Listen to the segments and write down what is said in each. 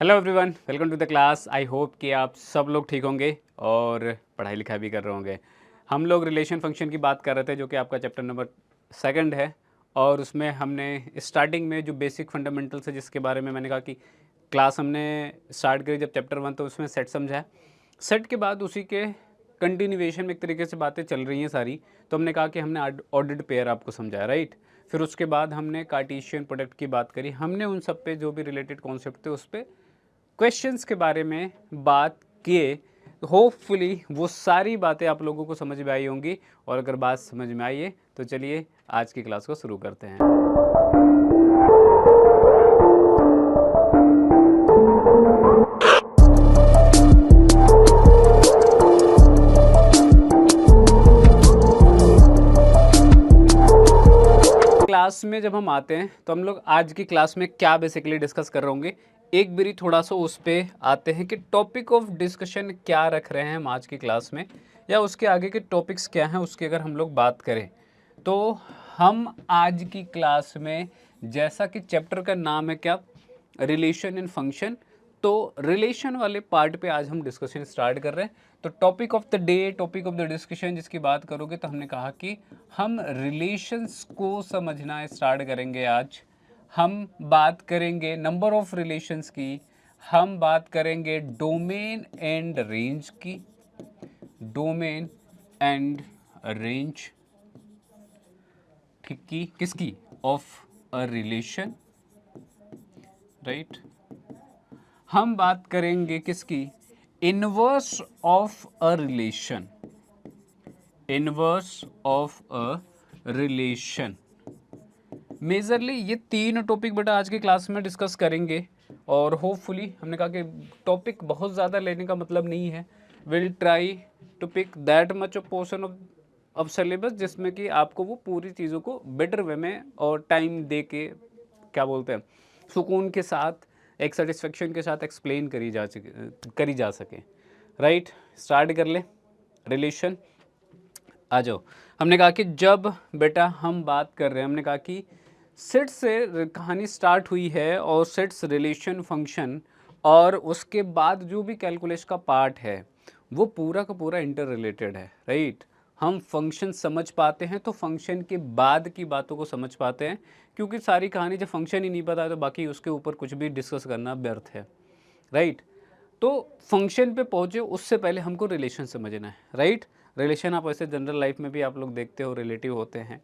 Hello everyone, welcome to the class. I hope कि आप सब लोग ठीक होंगे और पढ़ाई लिखाई भी कर रहे होंगे। हम लोग रिलेशन फंक्शन की बात कर रहे थे, जो कि आपका चैप्टर नंबर सेकंड है। और उसमें हमने स्टार्टिंग में जो बेसिक फंडामेंटल्स है, जिसके बारे में मैंने कहा कि क्लास हमने स्टार्ट करी जब चैप्टर वन, तो उसमें सेट समझा। सेट के बाद उसी के कंटिन्यूएशन में एक तरीके से बातें चल रही हैं सारी। तो हमने कहा कि हमने ऑर्डर्ड पेयर आपको समझाया, राइट। फिर उसके बाद हमने कार्टेशियन प्रोडक्ट की बात करी। हमने उन सब पे जो भी रिलेटेड कॉन्सेप्ट थे उस पर क्वेश्चंस के बारे में बात किए। होपफुली वो सारी बातें आप लोगों को समझ में आई होंगी। और अगर बात समझ में आई है तो चलिए आज की क्लास को शुरू करते हैं। क्लास में जब हम आते हैं तो हम लोग आज की क्लास में क्या बेसिकली डिस्कस कर रहे होंगे, एक बारी थोड़ा सा उस पर आते हैं कि टॉपिक ऑफ डिस्कशन क्या रख रहे हैं हम आज की क्लास में, या उसके आगे के टॉपिक्स क्या हैं उसकी अगर हम लोग बात करें तो हम आज की क्लास में, जैसा कि चैप्टर का नाम है क्या, रिलेशन इन फंक्शन, तो रिलेशन वाले पार्ट पे आज हम डिस्कशन स्टार्ट कर रहे हैं। तो topic of the day, topic of the discussion जिसकी बात करोगे तो हमने कहा कि हम रिलेशंस को समझना स्टार्ट करेंगे। आज हम बात करेंगे नंबर ऑफ रिलेशंस की, हम बात करेंगे डोमेन एंड रेंज की, डोमेन एंड रेंज ठीक की किसकी, ऑफ अ रिलेशन, राइट। हम बात करेंगे किसकी, inverse of a relation, inverse of a relation. Majorly ये तीन टॉपिक बेटा आज की क्लास में डिस्कस करेंगे। और होपफुली हमने कहा कि टॉपिक बहुत ज़्यादा लेने का मतलब नहीं है। Will try to pick that much of portion of syllabus जिसमें कि आपको वो पूरी चीज़ों को बेटर वे में और टाइम दे के, क्या बोलते हैं, सुकून के साथ, एक सेटिस्फेक्शन के साथ एक्सप्लेन करी जा सके, राइट। स्टार्ट कर ले रिलेशन। आ जाओ। हमने कहा कि जब बेटा हम बात कर रहे हैं, हमने कहा कि सेट से कहानी स्टार्ट हुई है और सेट्स रिलेशन फंक्शन, और उसके बाद जो भी कैलकुलस का पार्ट है वो पूरा का पूरा इंटर रिलेटेड है, राइट। हम फंक्शन समझ पाते हैं तो फंक्शन के बाद की बातों को समझ पाते हैं, क्योंकि सारी कहानी जब फंक्शन ही नहीं पता है तो बाकी उसके ऊपर कुछ भी डिस्कस करना व्यर्थ है, राइट। तो फंक्शन पे पहुँचे उससे पहले हमको रिलेशन समझना है, राइट। रिलेशन आप वैसे जनरल लाइफ में भी आप लोग देखते हो, रिलेटिव होते हैं।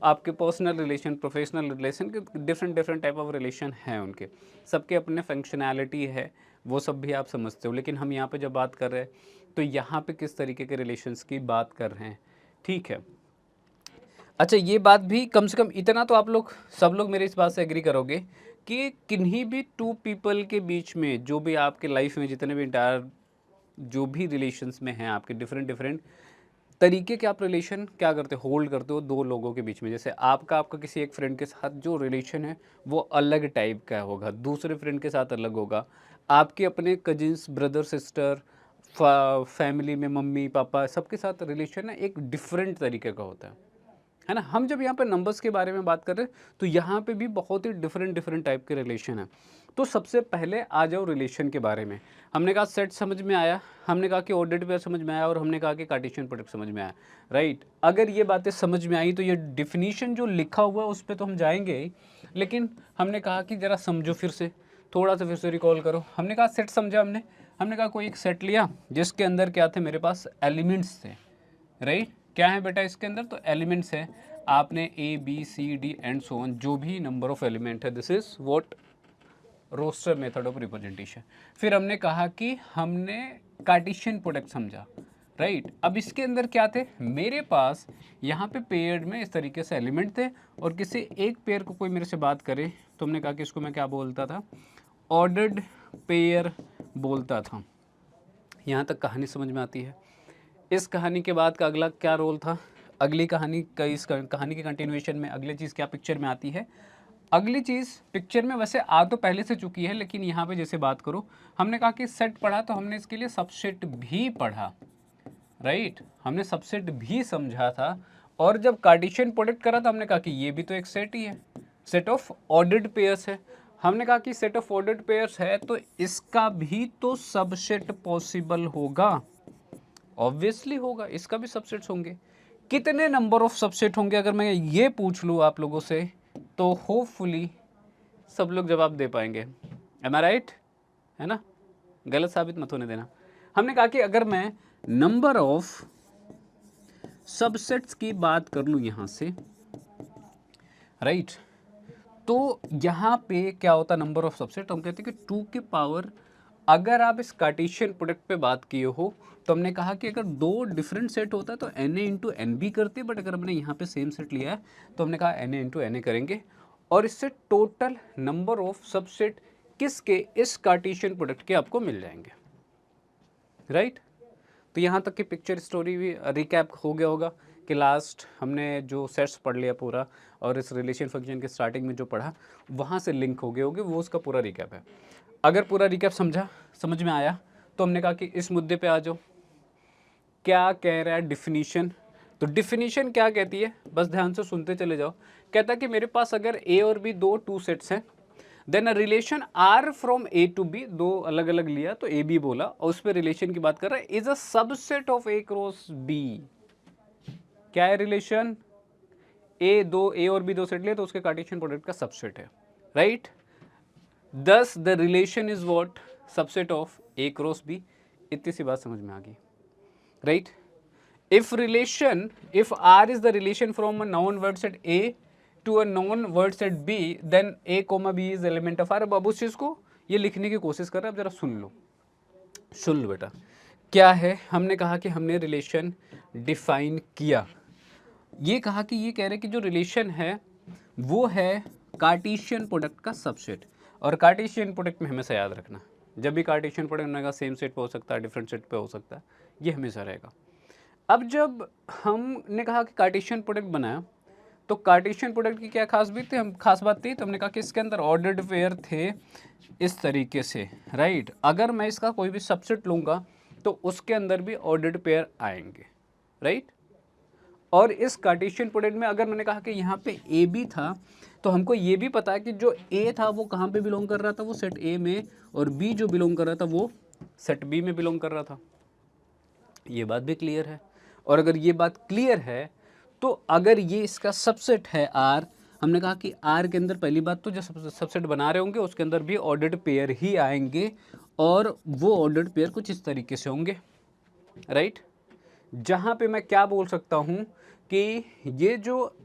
आपके पर्सनल रिलेशन, प्रोफेशनल रिलेशन के different different type of relation हैं उनके, सबके अपने फंक्शनैलिटी है, वो सब भी आप समझते हो। लेकिन हम यहाँ पे जब बात कर रहे हैं तो यहाँ पे किस तरीके के रिलेशंस की बात कर रहे हैं, ठीक है। अच्छा, ये बात भी कम से कम इतना तो आप लोग सब लोग मेरे इस बात से एग्री करोगे कि किन्हीं भी टू पीपल के बीच में, जो भी आपके लाइफ में जितने भी इंटायर जो भी रिलेशंस में हैं आपके, डिफरेंट डिफरेंट तरीके के आप रिलेशन क्या करते हो, होल्ड करते हो दो लोगों के बीच में। जैसे आपका आपका किसी एक फ्रेंड के साथ जो रिलेशन है वो अलग टाइप का होगा, दूसरे फ्रेंड के साथ अलग होगा। आपके अपने कजिन्स, ब्रदर सिस्टर, फैमिली में मम्मी पापा सबके साथ रिलेशन है एक डिफरेंट तरीके का होता है ना। हम जब यहाँ पे नंबर्स के बारे में बात कर रहे हैं तो यहाँ पे भी बहुत ही डिफरेंट डिफरेंट टाइप के रिलेशन है। तो सबसे पहले आ जाओ रिलेशन के बारे में। हमने कहा सेट समझ में आया, हमने कहा कि ऑर्डर्ड पेयर समझ में आया, और हमने कहा कि कार्टेशियन प्रोडक्ट समझ में आया, राइट। अगर ये बातें समझ में आई तो ये डिफिनीशन जो लिखा हुआ है उस पर तो हम जाएंगे ही, लेकिन हमने कहा कि ज़रा समझो, फिर से थोड़ा सा फिर से रिकॉल करो। हमने कहा सेट समझा, हमने कहा कोई एक सेट लिया जिसके अंदर क्या थे, मेरे पास एलिमेंट्स थे, राइट। क्या है बेटा इसके अंदर, तो एलिमेंट्स है। आपने A B C D and so on, जो भी नंबर ऑफ एलिमेंट है, this is what roster method of representation. फिर हमने कहा कि हमने कार्टेशियन प्रोडक्ट समझा, राइट। अब इसके अंदर क्या थे, मेरे पास यहाँ पे पेयर में इस तरीके से एलिमेंट थे, और किसी एक पेयर को कोई मेरे से बात करे तो हमने कहा कि इसको मैं क्या बोलता था, ऑर्डर्ड पेयर बोलता था। यहाँ तक कहानी समझ में आती है। इस कहानी के बाद का अगला क्या रोल था, अगली कहानी का, इस कहानी के कंटिन्यूएशन में अगली चीज़ क्या पिक्चर में आती है। अगली चीज़ पिक्चर में वैसे आ तो पहले से चुकी है, लेकिन यहाँ पे जैसे बात करो, हमने कहा कि सेट पढ़ा तो हमने इसके लिए सबसेट भी पढ़ा, राइट। हमने सबसेट भी समझा था। और जब कार्टेशियन प्रोडक्ट करा तो हमने कहा कि ये भी तो एक सेट ही है, सेट ऑफ ऑर्डर्ड पेयर्स है। हमने कहा कि सेट ऑफ ऑर्डर्ड पेयर्स है तो इसका भी तो सबसेट पॉसिबल होगा, ऑब्वियसली होगा, इसका भी सबसेट्स होंगे। कितने नंबर ऑफ सबसेट होंगे अगर मैं ये पूछ लूँ आप लोगों से, तो होपफुली सब लोग जवाब दे पाएंगे। एम आई राइट? है ना, गलत साबित मत होने देना। हमने कहा कि अगर मैं नंबर ऑफ सबसेट्स की बात कर लूँ यहाँ से, राइट, तो यहाँ पे क्या होता नंबर ऑफ सबसेट, हम कहते हैं कि 2 के पावर, अगर आप इस कार्टेशियन प्रोडक्ट पे बात किए हो तो हमने कहा कि अगर दो डिफरेंट सेट होता है तो n A into n B करते, बट अगर हमने यहाँ पे सेम सेट लिया है तो हमने कहा n A into n A करेंगे, और इससे टोटल नंबर ऑफ सबसेट किसके, इस कार्टेशियन प्रोडक्ट के आपको मिल जाएंगे, राइट। तो यहाँ तक की पिक्चर स्टोरी भी रिकैप हो गया होगा कि लास्ट हमने जो सेट्स पढ़ लिया पूरा, और इस रिलेशन फंक्शन के स्टार्टिंग में जो पढ़ा वहाँ से लिंक हो गए होंगे, वो उसका पूरा रिकैप है। अगर पूरा रिकैप समझ में आया तो हमने कहा कि इस मुद्दे पे आ जाओ, क्या कह रहा है डिफिनीशन। तो डिफिनीशन क्या कहती है, बस ध्यान से सुनते चले जाओ। कहता है कि मेरे पास अगर ए और बी दो टू सेट्स हैं, then a relation R from A to B, दो अलग अलग लिया तो ए बी बोला और उस पर रिलेशन की बात कर रहा है, is a subset of A cross B. क्या है रिलेशन, ए और बी दो सेट लिया तो उसके कार्टेशियन प्रोडक्ट का सबसेट है, right. Thus the relation is what, subset of A cross B. इतनी सी बात समझ में आ गई, right. if R is the relation from a known word set A to a known word set B, then A, B is element of R। अब उस चीज़ को ये लिखने की कोशिश कर रहे हैं, अब जरा सुन लो बेटा। क्या है, हमने कहा कि हमने रिलेशन डिफाइन किया, ये कहा कि ये कह रहे कि जो रिलेशन है वो है कार्टेशियन प्रोडक्ट का सबसेट, और कार्टेशियन प्रोडक्ट में हमेशा याद रखना, जब भी कार्टेशियन प्रोडक्ट बनेगा सेम सेट पे हो सकता है, डिफरेंट सेट पे हो सकता है, ये हमेशा रहेगा। अब जब हमने कहा कि कार्टेशियन प्रोडक्ट बनाया तो कार्टेशियन प्रोडक्ट की क्या खास बात थी, तो हमने कहा कि इसके अंदर ऑर्डर्ड पेयर थे इस तरीके से, राइट। अगर मैं इसका कोई भी सबसेट लूँगा तो उसके अंदर भी ऑर्डर्ड पेयर आएंगे, राइट। और इस कार्टेशियन प्रोडक्ट में अगर मैंने कहा कि यहाँ पे ए बी था, तो हमको ये भी पता है कि जो ए था वो कहाँ पे बिलोंग कर रहा था, वो सेट ए में, और बी जो बिलोंग कर रहा था वो सेट बी में बिलोंग कर रहा था। ये बात भी क्लियर है, और अगर ये बात क्लियर है तो अगर ये इसका सबसेट है आर, हमने कहा कि आर के अंदर पहली बात तो जो सबसेट बना रहे होंगे उसके अंदर भी ऑर्डर्ड पेयर ही आएंगे, और वो ऑर्डर्ड पेयर कुछ इस तरीके से होंगे, राइट। जहाँ पे मैं क्या बोल सकता हूँ कि ये जो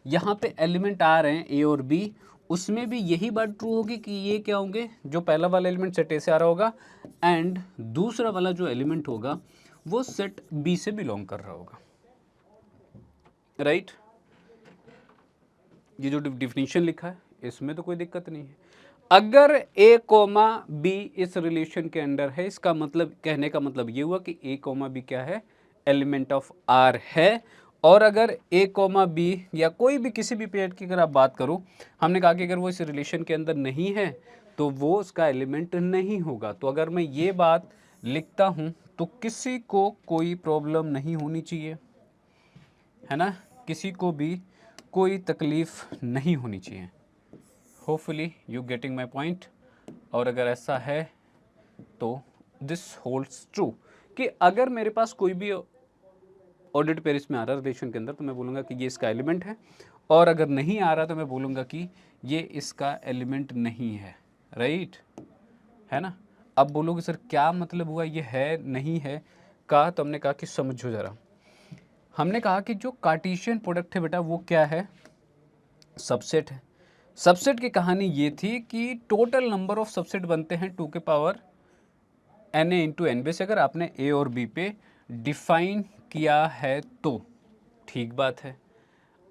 यहाँ पे एलिमेंट आ रहे हैं ए और बी, उसमें भी यही बात ट्रू होगी कि ये क्या होंगे, जो पहला वाला एलिमेंट सेट ए से आ रहा होगा, एंड दूसरा वाला जो एलिमेंट होगा वो सेट बी से बिलोंग कर रहा होगा, राइट। ये जो डिफिनीशन लिखा है इसमें तो कोई दिक्कत नहीं है। अगर ए कोमा बी इस रिलेशन के अंडर है, इसका मतलब, कहने का मतलब ये हुआ कि ए कोमा बी क्या है, एलिमेंट ऑफ आर है। और अगर ए कोमा बी या कोई भी किसी भी पेयर की अगर आप बात करो, हमने कहा कि अगर वो इस रिलेशन के अंदर नहीं है तो वो उसका एलिमेंट नहीं होगा। तो अगर मैं ये बात लिखता हूँ तो किसी को कोई प्रॉब्लम नहीं होनी चाहिए, है ना, किसी को भी कोई तकलीफ नहीं होनी चाहिए। Hopefully you getting my point. और अगर ऐसा है तो दिस होल्ड्स ट्रू कि अगर मेरे पास कोई भी ऑर्डर्ड पेयर इसमें आ रहा है रिलेशन के अंदर तो मैं बोलूँगा कि ये इसका एलिमेंट है, और अगर नहीं आ रहा तो मैं बोलूँगा कि ये इसका एलिमेंट नहीं है, राइट, है ना। अब बोलोगे सर क्या मतलब हुआ ये है नहीं है का, तो हमने कहा कि समझो ज़रा। हमने कहा कि जो कार्टेशियन प्रोडक्ट है बेटा वो क्या है, सबसेट है। सबसेट की कहानी ये थी कि टोटल नंबर ऑफ सबसेट बनते हैं 2 के power n A into n B से, अगर आपने ए और बी पे डिफाइन किया है तो ठीक बात है।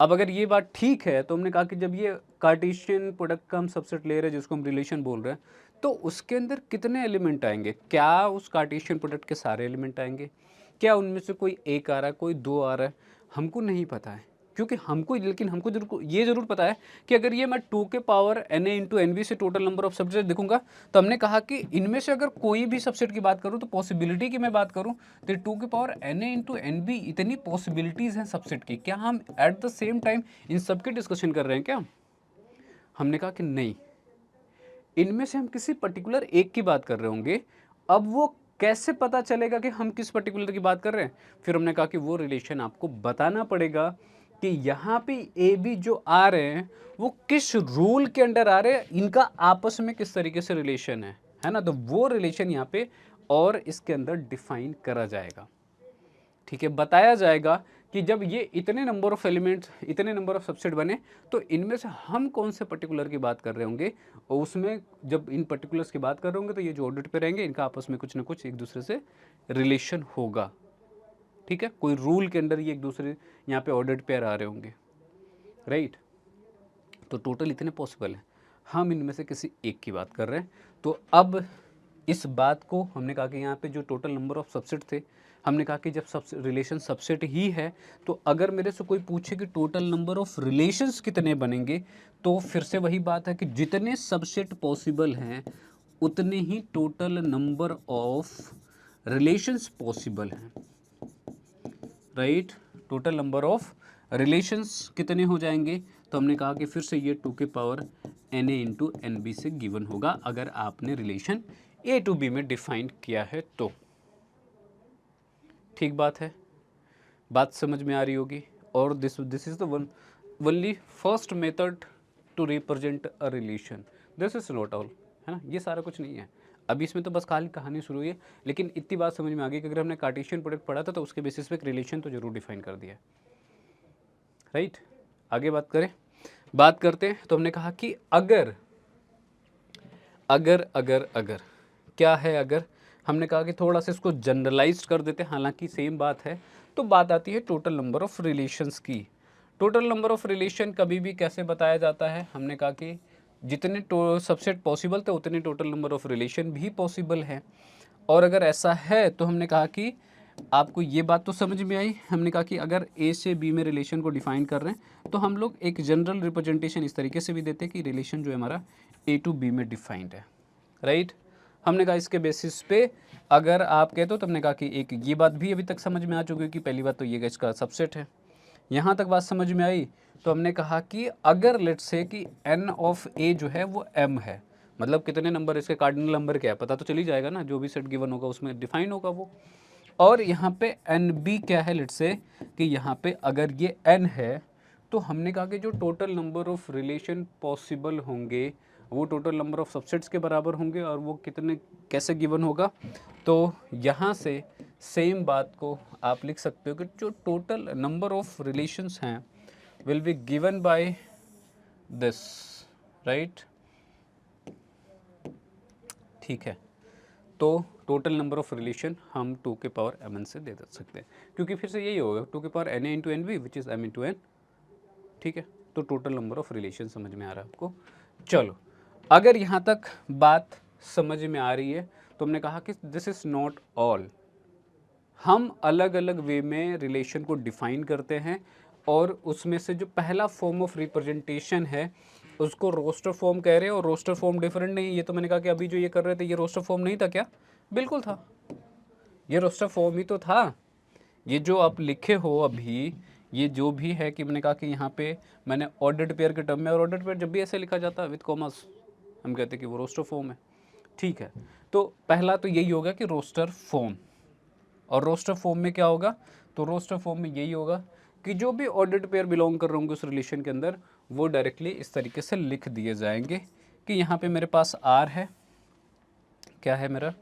अब अगर ये बात ठीक है तो हमने कहा कि जब ये कार्टेशियन प्रोडक्ट का हम सबसेट ले रहे हैं जिसको हम रिलेशन बोल रहे हैं, तो उसके अंदर कितने एलिमेंट आएंगे, क्या उस कार्टेशियन प्रोडक्ट के सारे एलिमेंट आएंगे, क्या उनमें से कोई एक आ रहा है, कोई दो आ रहा है, हमको नहीं पता है। क्योंकि लेकिन हमको ये जरूर पता है कि अगर ये मैं 2 के power n A into n B से टोटल नंबर ऑफ सबसेट देखूंगा, तो हमने कहा कि इनमें से अगर कोई भी सबसेट की बात करूं, तो पॉसिबिलिटी की मैं बात करूं तो 2 के power n A into n B, इतनी पॉसिबिलिटीज़ हैं सबसेट की। क्या हम एट द सेम टाइम इन सब की डिस्कशन कर रहे हैं क्या? हमने कहा कि नहीं, इनमें से हम किसी पर्टिकुलर एक की बात कर रहे होंगे। अब वो कैसे पता चलेगा कि हम किस पर्टिकुलर की बात कर रहे हैं? फिर हमने कहा कि वो रिलेशन आपको बताना पड़ेगा कि यहाँ पे ए बी जो आ रहे हैं वो किस रूल के अंडर आ रहे हैं, इनका आपस में किस तरीके से रिलेशन है ना। तो वो रिलेशन यहाँ पे और इसके अंदर डिफाइन करा जाएगा, ठीक है। बताया जाएगा कि जब ये इतने नंबर ऑफ एलिमेंट्स, इतने नंबर ऑफ सबसेट बने, तो इनमें से हम कौन से पर्टिकुलर की बात कर रहे होंगे, और उसमें जब इन पर्टिकुलर्स की बात कर रहे होंगे तो ये जो ऑर्डर पे रहेंगे इनका आपस में कुछ ना कुछ एक दूसरे से रिलेशन होगा, ठीक है। कोई रूल के अंडर ये एक दूसरे यहाँ पे ऑर्डर्ड पेयर आ रहे होंगे, राइट। तो टोटल इतने पॉसिबल हैं, हम इनमें से किसी एक की बात कर रहे हैं। तो अब इस बात को हमने कहा कि यहाँ पे जो टोटल नंबर ऑफ सबसेट थे, हमने कहा कि जब रिलेशन सबसेट ही है, तो अगर मेरे से कोई पूछे कि टोटल नंबर ऑफ रिलेशंस कितने बनेंगे, तो फिर से वही बात है कि जितने सबसेट पॉसिबल हैं उतने ही total number of relations possible हैं, right. Total number of relations कितने हो जाएंगे? तो हमने कहा कि फिर से ये 2 के power n A into n B से गिवन होगा अगर आपने रिलेशन ए टू बी में डिफाइन किया है तो। ठीक बात है, बात समझ में आ रही होगी। और this is the only first method to represent a relation, this is not all, है ना। ये सारा कुछ नहीं है, अभी इसमें तो बस खाली कहानी शुरू हुई है, लेकिन इतनी बात समझ में आ गई कि अगर हमने कार्टेशियन प्रोडक्ट पढ़ा था तो उसके बेसिस पे एक रिलेशन तो जरूर डिफाइन कर दिया, राइट। आगे बात करें, बात करते हैं। तो हमने कहा कि अगर अगर अगर अगर क्या है, अगर हमने कहा कि थोड़ा सा इसको जनरलाइज कर देते हैं, हालांकि सेम बात है। तो बात आती है टोटल नंबर ऑफ रिलेशंस की। टोटल नंबर ऑफ रिलेशन कभी भी कैसे बताया जाता है? हमने कहा कि जितने सबसेट पॉसिबल थे उतने टोटल नंबर ऑफ रिलेशन भी पॉसिबल हैं। और अगर ऐसा है तो हमने कहा कि आपको ये बात तो समझ में आई, हमने कहा कि अगर ए से बी में रिलेशन को डिफाइन कर रहे हैं तो हम लोग एक जनरल रिप्रेजेंटेशन इस तरीके से भी देते हैं कि रिलेशन जो है हमारा ए टू बी में डिफाइंड है, राइट। हमने कहा इसके बेसिस पे अगर आप कहते हो तो हमने कहा कि एक ये बात भी अभी तक समझ में आ चुकी है कि पहली बात तो ये इसका सबसेट है, यहाँ तक बात समझ में आई। तो हमने कहा कि अगर लेट्स से कि एन ऑफ ए जो है वो एम है, मतलब कितने नंबर, इसके कार्डिनल नंबर क्या है पता तो चल ही जाएगा ना, जो भी सेट गिवन होगा उसमें डिफाइन होगा वो। और यहाँ पे एन बी क्या है, लेट्स से कि यहाँ पे अगर ये एन है तो हमने कहा कि जो total number of relation possible होंगे वो टोटल नंबर ऑफ सबसेट्स के बराबर होंगे, और वो कितने कैसे गिवन होगा। तो यहाँ से सेम बात को आप लिख सकते हो कि जो टोटल नंबर ऑफ रिलेशंस हैं will be given by this, right. ठीक है, तो टोटल नंबर ऑफ रिलेशन हम 2 के पावर एम एन से दे सकते हैं, क्योंकि फिर से यही होगा 2 के power n A into n B which is m into n, ठीक है। तो टोटल नंबर ऑफ रिलेशन समझ में आ रहा है आपको। चलो, अगर यहाँ तक बात समझ में आ रही है तो हमने कहा कि दिस इज़ नॉट ऑल, हम अलग अलग वे में रिलेशन को डिफाइन करते हैं, और उसमें से जो पहला फॉर्म ऑफ रिप्रेजेंटेशन है उसको रोस्टर फॉर्म कह रहे हैं। और रोस्टर फॉर्म डिफरेंट नहीं, ये तो मैंने कहा कि अभी जो ये कर रहे थे ये रोस्टर फॉर्म नहीं था क्या? बिल्कुल था, ये रोस्टर फॉर्म ही तो था। ये जो आप लिखे हो अभी, ये जो भी है कि मैंने कहा कि यहाँ पे मैंने ऑर्डर्ड पेयर के टर्म में, और ऑर्डर्ड पेयर जब भी ऐसे लिखा जाता है विद कॉमर्स हम कहते हैं कि वो रोस्टर फॉर्म है, ठीक है। तो पहला तो यही होगा कि रोस्टर फॉर्म, और रोस्टर फॉर्म में क्या होगा? तो रोस्टर फॉर्म में यही होगा कि जो भी ऑर्डर्ड पेयर बिलोंग कर रहे होंगे उस रिलेशन के अंदर वो डायरेक्टली इस तरीके से लिख दिए जाएंगे कि यहाँ पे मेरे पास आर है, क्या है मेरा,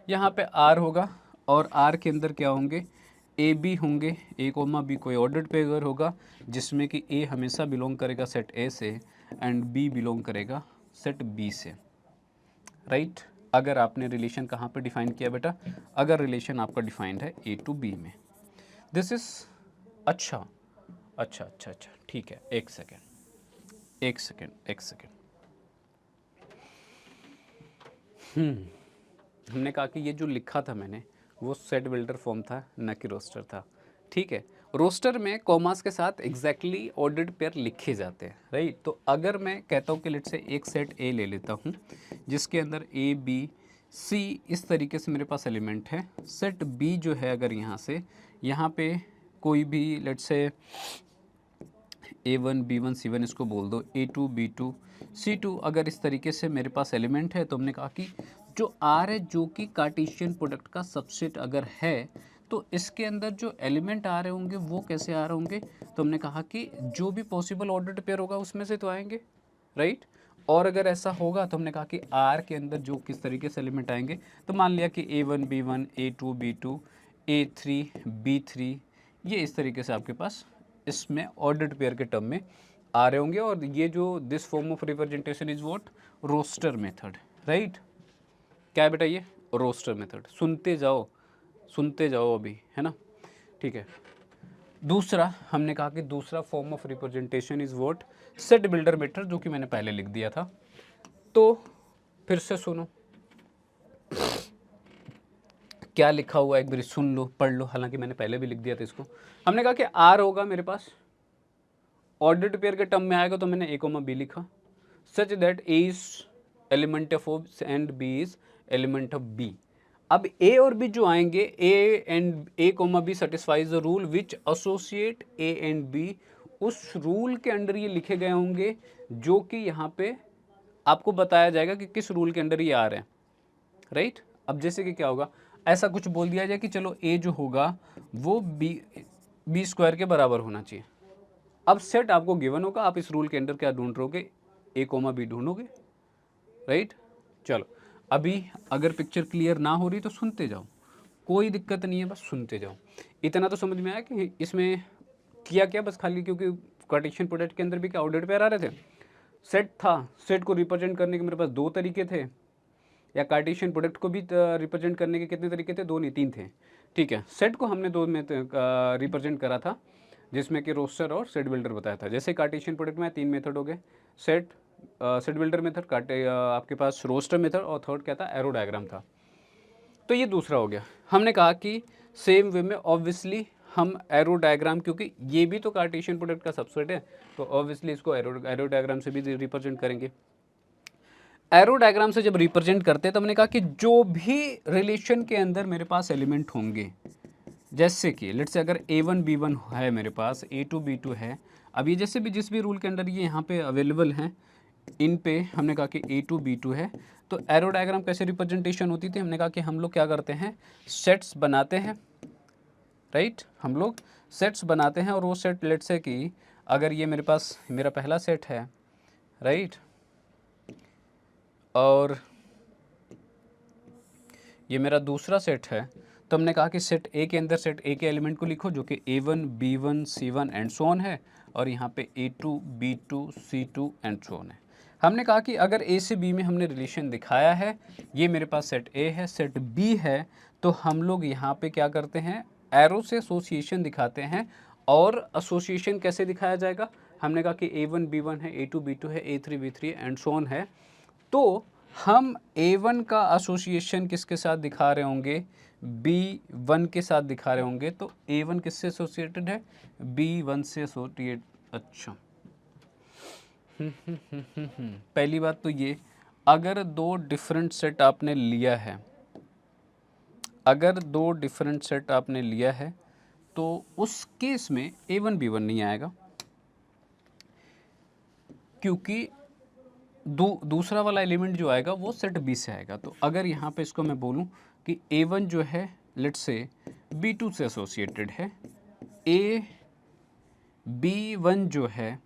यहाँ पे आर होगा, और आर के अंदर क्या होंगे, ए बी होंगे, ए कोमा बी कोई ऑर्डर्ड पेयर होगा जिसमें कि ए हमेशा बिलोंग करेगा सेट ए से एंड बी बिलोंग करेगा सेट बी से, राइट। अगर आपने रिलेशन कहाँ पे डिफाइन किया बेटा? अगर रिलेशन आपका डिफाइंड है ए टू बी में, दिस इज अच्छा अच्छा अच्छा अच्छा, ठीक है। एक सेकेंड एक सेकेंड एक सेकेंड, हमने कहा कि ये जो लिखा था मैंने वो सेट बिल्डर फॉर्म था, न कि रोस्टर था, ठीक है। रोस्टर में कॉमास के साथ एग्जैक्टली ऑर्डर्ड पेयर लिखे जाते हैं, राइट। तो अगर मैं कहता हूँ कि लेट से एक सेट ए ले लेता हूँ जिसके अंदर ए बी सी इस तरीके से मेरे पास एलिमेंट है, सेट बी जो है अगर यहाँ से यहाँ पे कोई भी लेट से A1 B1 C1 इसको बोल दो, A2 B2 C2। अगर इस तरीके से मेरे पास एलिमेंट है तो हमने कहा कि जो R है जो कि कार्टेशियन प्रोडक्ट का सबसेट अगर है तो इसके अंदर जो एलिमेंट आ रहे होंगे वो कैसे आ रहे होंगे, तो हमने कहा कि जो भी पॉसिबल ऑर्डर्ड पेयर होगा उसमें से तो आएंगे, राइट। और अगर ऐसा होगा तो हमने कहा कि R के अंदर जो किस तरीके से एलिमेंट आएंगे, तो मान लिया कि A1 B1 A2 B2 A3 B3, ये इस तरीके से आपके पास इसमें ऑर्डर्ड पेयर के टर्म में आ रहे होंगे। और ये जो this form of representation is what, roster method, right. क्या है बेटा, ये रोस्टर मेथड। सुनते जाओ अभी, है ना, ठीक है। दूसरा हमने कहा कि दूसरा form of representation is what, set builder method, जो कि मैंने पहले लिख दिया था। तो फिर से सुनो क्या लिखा हुआ है, एक बार सुन लो, पढ़ लो, हालांकि मैंने पहले भी लिख दिया था इसको। हमने कहा कि आर होगा मेरे पास, ऑर्डर्ड पेयर के टर्म में आएगा तो मैंने A, B लिखा, such that A is element of O and B is element of B। अब A और B जो आएंगे, A, B satisfies the rule which associate A and B, उस रूल के अंडर ये लिखे गए होंगे जो कि यहाँ पे आपको बताया जाएगा कि किस रूल के अंडर ये आ रहे हैं, राइट। अब जैसे कि क्या होगा, ऐसा कुछ बोल दिया जाए कि चलो A जो होगा वो B स्क्वायर के बराबर होना चाहिए। अब सेट आपको गिवन होगा, आप इस रूल के अंडर क्या ढूंढ रहोगे, A, B ढूंढोगे, राइट। चलो अभी अगर पिक्चर क्लियर ना हो रही तो सुनते जाओ, कोई दिक्कत नहीं है, बस सुनते जाओ। इतना तो समझ में आया कि इसमें किया क्या, बस खाली क्योंकि कार्टेशियन प्रोडक्ट के अंदर भी क्या ऑर्डर्ड पेयर आ रहे थे, सेट था, सेट को रिप्रेजेंट करने के मेरे पास दो तरीके थे, या कार्टेशियन प्रोडक्ट को भी रिप्रेजेंट करने के कितने तरीके थे, दो नहीं तीन थे, ठीक है। सेट को हमने दो में रिप्रेजेंट करा था, जिसमें कि रोस्टर और सेट बिल्डर बताया था। जैसे कार्टेशियन प्रोडक्ट में तीन मेथड हो गए, सेट बिल्डर मेथड, आपके पास रोस्टर मेथड, और थर्ड क्या था, एरो डायग्राम था। तो ये दूसरा हो गया। हमने कहा कि सेम वे में ऑब्वियसली हम एरो डायग्राम, क्योंकि ये भी तो कार्टेशियन प्रोडक्ट का सबसेट है, तो ऑब्वियसली इसको एरो डायग्राम से भी रिप्रेजेंट करेंगे। एरो डायग्राम से जब रिप्रेजेंट करते हैं तो हमने कहा कि जो भी रिलेशन के अंदर मेरे पास एलिमेंट होंगे, जैसे कि लेट्स से अगर A1 B1 है मेरे पास, A2 B2 है, अब ये जैसे भी जिस भी रूल के अंडर ये यहाँ पे अवेलेबल हैं, इन पे हमने कहा कि A2 B2 है, तो एरो डायग्राम कैसे रिप्रेजेंटेशन होती थी, हमने कहा कि हम लोग क्या करते हैं, सेट्स बनाते हैं, राइट। हम लोग सेट्स बनाते हैं, और वो सेट लेट्स से कि अगर ये मेरे पास मेरा पहला सेट है, राइट, और ये मेरा दूसरा सेट है, तो हमने कहा कि सेट ए के अंदर सेट ए के एलिमेंट को लिखो जो कि A1 B1 C1 and so on है, और यहाँ पे A2 B2 C2 and so on है। हमने कहा कि अगर A से B में हमने रिलेशन दिखाया है, ये मेरे पास सेट A है, सेट B है, तो हम लोग यहाँ पे क्या करते हैं, एरो से एसोसिएशन दिखाते हैं। और एसोसिएशन कैसे दिखाया जाएगा, हमने कहा कि A1 B1 है, A2 B2 है, A3 B3 and so on है। तो हम A1 का एसोसिएशन किसके साथ दिखा रहे होंगे, B1 के साथ दिखा रहे होंगे, तो A1 किससे एसोसिएटेड है, B1 से एसोसिएट। अच्छा पहली बात तो ये, अगर दो डिफरेंट सेट आपने लिया है, अगर दो डिफरेंट सेट आपने लिया है तो उस केस में A1 B1 नहीं आएगा, क्योंकि दूसरा वाला एलिमेंट जो आएगा वो सेट बी से आएगा। तो अगर यहाँ पे इसको मैं बोलूँ कि A1 जो है लेट्स से B2 से एसोसिएटेड है, B1 जो है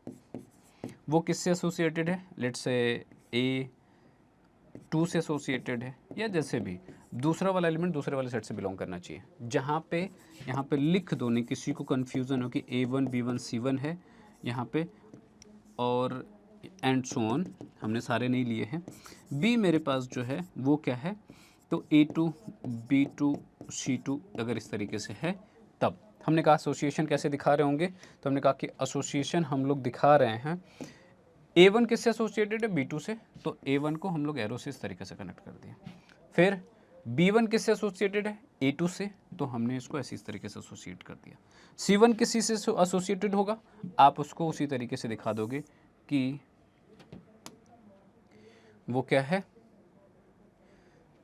वो किससे एसोसिएटेड है, लेट्स से A2 से एसोसिएटेड है, या जैसे भी दूसरा वाला एलिमेंट दूसरे वाले सेट से बिलोंग करना चाहिए। जहाँ पे यहाँ पे लिख दो, नहीं किसी को कन्फ्यूज़न हो कि A1 B1 C1 है यहाँ पे, और एंड सो ऑन, हमने सारे नहीं लिए हैं। बी मेरे पास जो है वो क्या है, तो A2 B2 C2 अगर इस तरीके से है, तब हमने कहा एसोसिएशन कैसे दिखा रहे होंगे, तो हमने कहा कि एसोसिएशन हम लोग दिखा रहे हैं, A1 किससे एसोसिएटेड है, B2 से, तो A1 को हम लोग एरो से इस तरीके से कनेक्ट कर दिया। फिर B1 किससे एसोसिएटेड है, A2 से, तो हमने इसको ऐसे इस तरीके से एसोसिएट कर दिया। C1 किसी से एसोसिएटेड होगा, आप उसको उसी तरीके से दिखा दोगे कि वो क्या है,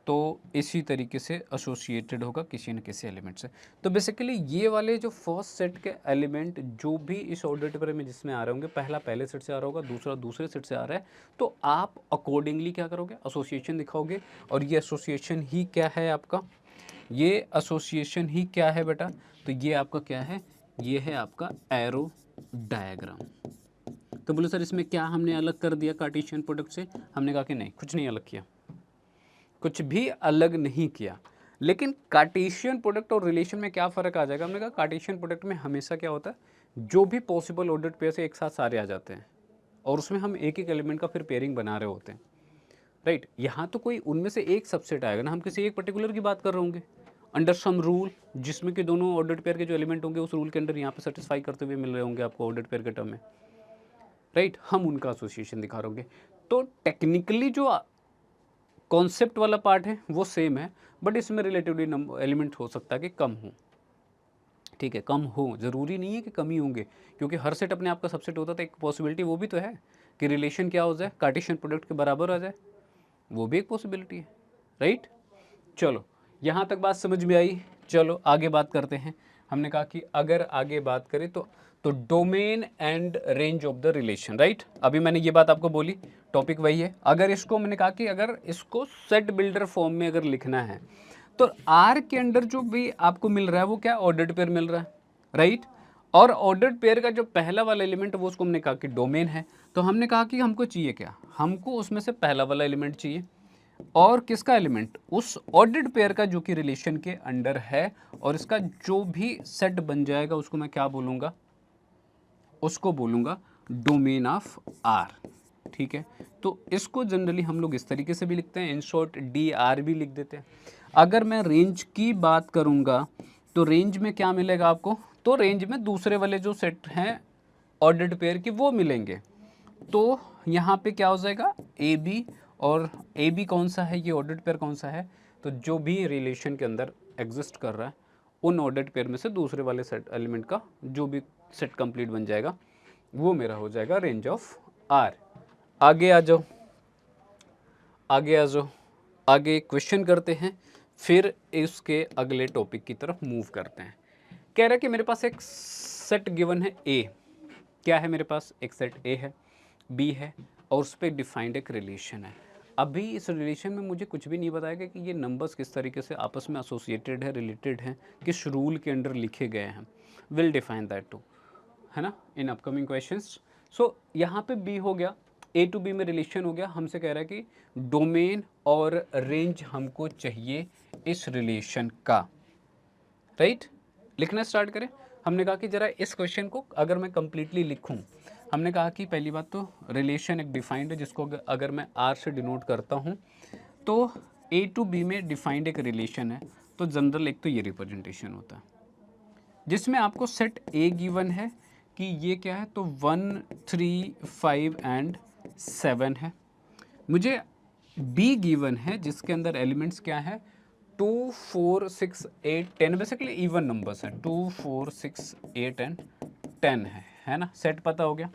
तो इसी तरीके से एसोसिएटेड होगा किसी न किसी एलिमेंट से। तो बेसिकली ये वाले जो फर्स्ट सेट के एलिमेंट जो भी इस ऑर्डर पेयर में जिसमें आ रहे होंगे, पहला पहले सेट से आ रहा होगा, दूसरा दूसरे सेट से आ रहा है, तो आप अकॉर्डिंगली क्या करोगे, एसोसिएशन दिखाओगे। और ये एसोसिएशन ही क्या है आपका, ये एसोसिएशन ही क्या है बेटा, तो ये आपका क्या है, ये है आपका एरो डायग्राम। तो बोले सर इसमें क्या हमने अलग कर दिया कार्टेशियन प्रोडक्ट से, हमने कहा कि नहीं, कुछ नहीं अलग किया, कुछ भी अलग नहीं किया। लेकिन कार्टेशियन प्रोडक्ट और रिलेशन में क्या फ़र्क आ जाएगा, हमने कहा कार्टेशियन प्रोडक्ट में हमेशा क्या होता है, जो भी पॉसिबल ऑर्डर्ड पेयर से एक साथ सारे आ जाते हैं और उसमें हम एक एक एलिमेंट का फिर पेयरिंग बना रहे होते हैं, राइट। यहाँ तो कोई उनमें से एक सबसेट आएगा ना, हम किसी एक पर्टिकुलर की बात कर रहे होंगे अंडर सम रूल, जिसमें कि दोनों ऑर्डर्ड पेयर के जो एलिमेंट होंगे उस रूल के अंडर यहाँ पे सेटिस्फाई करते हुए मिल रहे होंगे आपको ऑर्डर्ड पेयर के टर्म में, राइट। हम उनका एसोसिएशन दिखा रहे होंगे। तो टेक्निकली जो कॉन्सेप्ट वाला पार्ट है वो सेम है, बट इसमें रिलेटिवली एलिमेंट हो सकता है कि कम हो, ठीक है, कम हो, ज़रूरी नहीं है कि कम ही होंगे, क्योंकि हर सेट अपने आप का सबसेट होता था। एक पॉसिबिलिटी वो भी तो है कि रिलेशन क्या हो जाए, कार्टेशियन प्रोडक्ट के बराबर आ जाए, वो भी एक पॉसिबिलिटी है, राइट। चलो यहाँ तक बात समझ में आई। चलो आगे बात करते हैं। हमने कहा कि अगर आगे बात करें तो domain and range of the relation, right. अभी मैंने ये बात आपको बोली, टॉपिक वही है। अगर इसको मैंने कहा कि अगर इसको सेट बिल्डर फॉर्म में अगर लिखना है तो आर के अंदर जो भी आपको मिल रहा है वो क्या, ऑर्डर्ड पेयर मिल रहा है, राइट। और ऑर्डर्ड पेयर का जो पहला वाला एलिमेंट है वो उसको हमने कहा कि डोमेन है। तो हमने कहा कि हमको चाहिए क्या, हमको उसमें से पहला वाला एलिमेंट चाहिए, और किसका एलिमेंट, उस ऑर्डर्ड पेयर का जो कि रिलेशन के अंडर है, और इसका जो भी सेट बन जाएगा उसको मैं क्या बोलूँगा, उसको बोलूँगा डोमेन ऑफ आर, ठीक है। तो इसको जनरली हम लोग इस तरीके से भी लिखते हैं, इन शॉर्ट डी आर भी लिख देते हैं। अगर मैं रेंज की बात करूँगा तो रेंज में क्या मिलेगा आपको, तो रेंज में दूसरे वाले जो सेट हैं ऑर्डर्ड पेयर की वो मिलेंगे। तो यहाँ पे क्या हो जाएगा, ए बी, और ए बी कौन सा है, ये ऑर्डर्ड पेयर कौन सा है, तो जो भी रिलेशन के अंदर एग्जिस्ट कर रहा है उन ऑर्डर्ड पेयर में से दूसरे वाले सेट एलिमेंट का जो भी सेट कंप्लीट बन जाएगा वो मेरा हो जाएगा रेंज ऑफ आर। आगे आ जाओ, आगे आ जाओ, आगे क्वेश्चन करते हैं, फिर इसके अगले टॉपिक की तरफ मूव करते हैं। कह रहा है कि मेरे पास एक सेट गिवन है ए, क्या है मेरे पास, एक सेट ए है, बी है, और उस पर डिफाइंड एक रिलेशन है। अभी इस रिलेशन में मुझे कुछ भी नहीं बताया कि ये नंबर्स किस तरीके से आपस में एसोसिएटेड है, रिलेटेड हैं, किस रूल के अंडर लिखे गए हैं, विल डिफाइन दैट टू, है ना, इन अपकमिंग क्वेश्चंस। सो यहाँ पे बी हो गया, ए टू बी में रिलेशन हो गया। हमसे कह रहा है कि डोमेन और रेंज हमको चाहिए इस रिलेशन का, राइट। लिखना स्टार्ट करें। हमने कहा कि ज़रा इस क्वेश्चन को अगर मैं कंप्लीटली लिखूं, हमने कहा कि पहली बात तो रिलेशन एक डिफाइंड है, जिसको अगर मैं आर से डिनोट करता हूं तो ए टू बी में डिफाइंड एक रिलेशन है। तो जनरल एक तो ये रिप्रेजेंटेशन होता है जिसमें आपको सेट ए गिवन है कि ये क्या है, तो 1 3 5 एंड 7 है। मुझे बी गिवन है जिसके अंदर एलिमेंट्स क्या है, 2 4 6 8 10, बेसिकली इवन नंबर्स हैं, 2 4 6 8 एंड 10 है ना। सेट पता हो गया।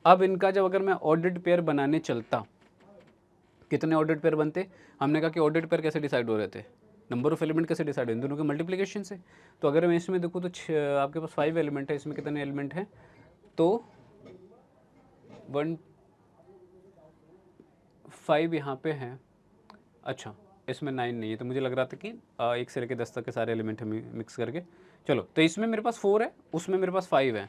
अब इनका जब अगर मैं ऑर्डर्ड पेयर बनाने चलता, कितने ऑर्डर्ड पेयर बनते, हमने कहा कि ऑर्डर्ड पेयर कैसे डिसाइड हो रहे थे, नंबर ऑफ एलिमेंट कैसे डिसाइड हो, इन दोनों के मल्टीप्लिकेशन से। तो अगर मैं इसमें देखूँ तो आपके पास 5 एलिमेंट है, इसमें कितने एलिमेंट हैं, तो 1 5 यहाँ पे हैं, अच्छा इसमें 9 नहीं है, तो मुझे लग रहा था कि 1 से लेकर 10 तक के सारे एलिमेंट हम मिक्स करके। चलो तो इसमें मेरे पास 4 है, उसमें मेरे पास 5 है,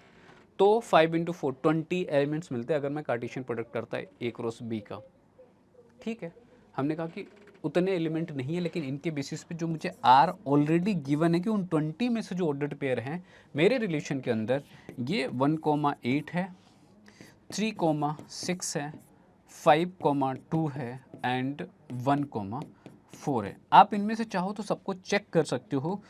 तो 5 × 4 20 एलिमेंट्स मिलते हैं अगर मैं कार्टेशियन प्रोडक्ट करता है ए क्रॉस बी का, ठीक है। हमने कहा कि उतने एलिमेंट नहीं है, लेकिन इनके बेसिस पे जो मुझे आर ऑलरेडी गिवन है कि उन 20 में से जो ऑर्डर्ड पेयर हैं मेरे रिलेशन के अंदर, ये 1,8 है, 3,6 है, 5,2 है एंड 1,4 है। आप इनमें से चाहो तो सबको चेक कर सकते हो